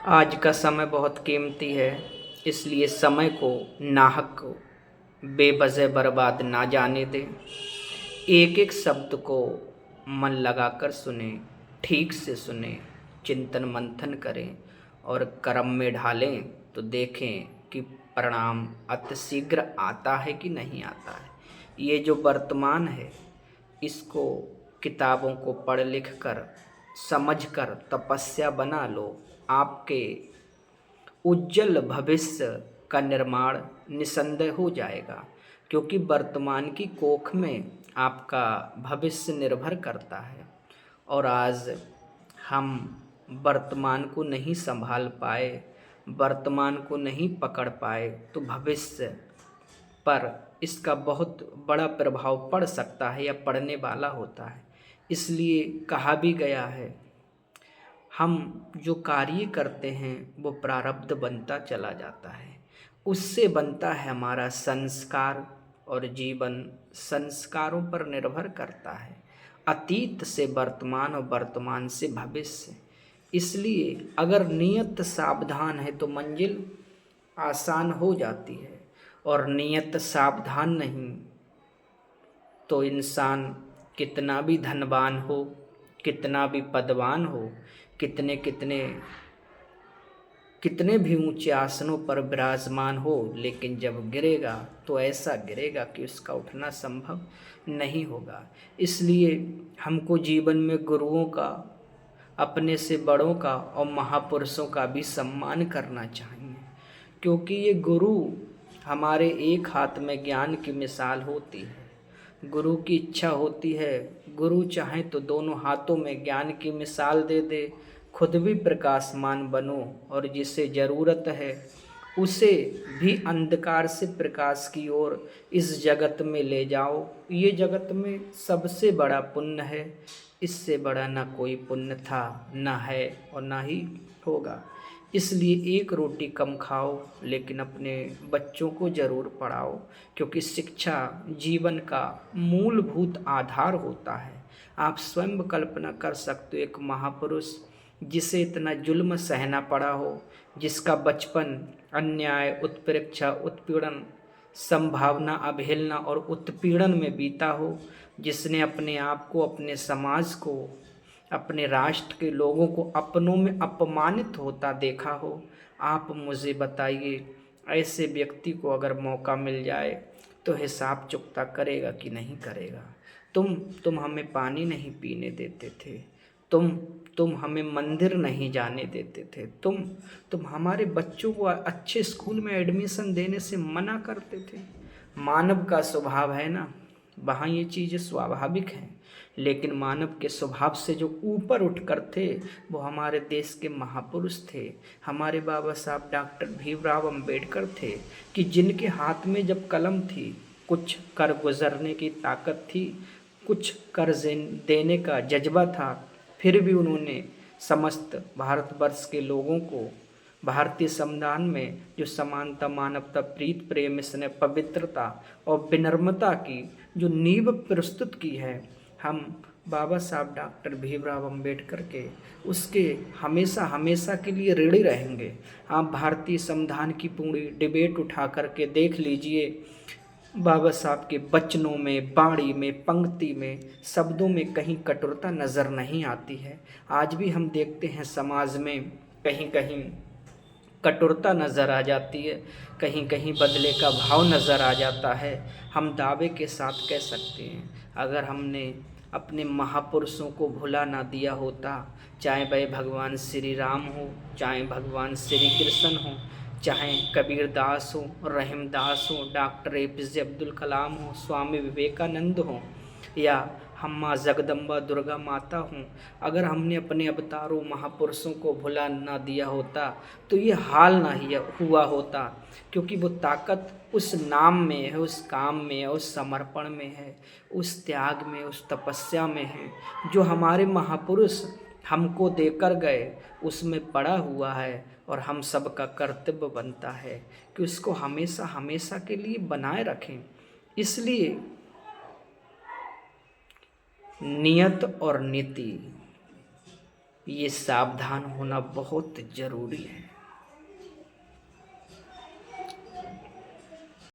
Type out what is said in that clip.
आज का समय बहुत कीमती है, इसलिए समय को नाहक बेवजह बर्बाद ना जाने दें। एक एक शब्द को मन लगाकर सुने, ठीक से सुने, चिंतन मंथन करें और कर्म में ढालें तो देखें कि परिणाम अतिशीघ्र आता है कि नहीं आता है। ये जो वर्तमान है, इसको किताबों को पढ़ लिख कर समझ कर तपस्या बना लो। आपके उज्जवल भविष्य का निर्माण निसंदेह हो जाएगा, क्योंकि वर्तमान की कोख में आपका भविष्य निर्भर करता है। और आज हम वर्तमान को नहीं संभाल पाए, वर्तमान को नहीं पकड़ पाए, तो भविष्य पर इसका बहुत बड़ा प्रभाव पड़ सकता है या पड़ने वाला होता है। इसलिए कहा भी गया है, हम जो कार्य करते हैं वो प्रारब्ध बनता चला जाता है, उससे बनता है हमारा संस्कार, और जीवन संस्कारों पर निर्भर करता है, अतीत से वर्तमान और वर्तमान से भविष्य। इसलिए अगर नियत सावधान है तो मंजिल आसान हो जाती है, और नियत सावधान नहीं तो इंसान कितना भी धनवान हो, कितना भी पदवान हो, कितने कितने कितने भी ऊंचे आसनों पर विराजमान हो, लेकिन जब गिरेगा तो ऐसा गिरेगा कि उसका उठना संभव नहीं होगा। इसलिए हमको जीवन में गुरुओं का, अपने से बड़ों का और महापुरुषों का भी सम्मान करना चाहिए, क्योंकि ये गुरु हमारे एक हाथ में ज्ञान की मिसाल होती है। गुरु की इच्छा होती है, गुरु चाहे तो दोनों हाथों में ज्ञान की मिसाल दे दे, खुद भी प्रकाशमान बनो, और जिसे ज़रूरत है उसे भी अंधकार से प्रकाश की ओर इस जगत में ले जाओ। ये जगत में सबसे बड़ा पुण्य है, इससे बड़ा ना कोई पुण्य था, ना है और ना ही होगा। इसलिए एक रोटी कम खाओ, लेकिन अपने बच्चों को ज़रूर पढ़ाओ, क्योंकि शिक्षा जीवन का मूलभूत आधार होता है। आप स्वयं कल्पना कर सकते हो, एक महापुरुष जिसे इतना जुल्म सहना पड़ा हो, जिसका बचपन अन्याय, उत्प्रेक्षा, उत्पीड़न, संभावना, अवहेलना और उत्पीड़न में बीता हो, जिसने अपने आप को, अपने समाज को, अपने राष्ट्र के लोगों को अपनों में अपमानित होता देखा हो। आप मुझे बताइए, ऐसे व्यक्ति को अगर मौका मिल जाए तो हिसाब चुकता करेगा कि नहीं करेगा। तुम हमें पानी नहीं पीने देते थे, तुम हमें मंदिर नहीं जाने देते थे, तुम हमारे बच्चों को अच्छे स्कूल में एडमिशन देने से मना करते थे। मानव का स्वभाव है ना, वहाँ ये चीज़ें स्वाभाविक हैं, लेकिन मानव के स्वभाव से जो ऊपर उठकर थे वो हमारे देश के महापुरुष थे, हमारे बाबा साहब डॉक्टर भीमराव अंबेडकर थे, कि जिनके हाथ में जब कलम थी, कुछ कर गुजरने की ताकत थी, कुछ कर देने का जज्बा था, फिर भी उन्होंने समस्त भारतवर्ष के लोगों को भारतीय संविधान में जो समानता, मानवता, प्रीत, प्रेम, स्नेह, पवित्रता और विनम्रता की जो नींव प्रस्तुत की है, हम बाबा साहब डॉक्टर भीमराव अंबेडकर के उसके हमेशा हमेशा के लिए ऋणी रहेंगे। आप भारतीय संविधान की पूरी डिबेट उठा करके देख लीजिए, बाबा साहब के वचनों में, बाणी में, पंक्ति में, शब्दों में कहीं कठोरता नज़र नहीं आती है। आज भी हम देखते हैं समाज में कहीं कहीं कठोरता नज़र आ जाती है, कहीं कहीं बदले का भाव नज़र आ जाता है। हम दावे के साथ कह सकते हैं, अगर हमने अपने महापुरुषों को भुला ना दिया होता, चाहे वह भगवान श्री राम हो, चाहे भगवान श्री कृष्ण हो, चाहे कबीरदास हो, रहीमदास हो, डॉक्टर APJ अब्दुल कलाम हो, स्वामी विवेकानंद हो, या हम माँ जगदम्बा दुर्गा माता हूँ, अगर हमने अपने अवतारों महापुरुषों को भुला ना दिया होता तो ये हाल ना ही हुआ होता, क्योंकि वो ताकत उस नाम में है, उस काम में है, उस समर्पण में है, उस त्याग में, उस तपस्या में है, जो हमारे महापुरुष हमको देकर गए, उसमें पड़ा हुआ है। और हम सबका कर्तव्य बनता है कि उसको हमेशा हमेशा के लिए बनाए रखें। इसलिए नियत और नीति ये सावधान होना बहुत ज़रूरी है।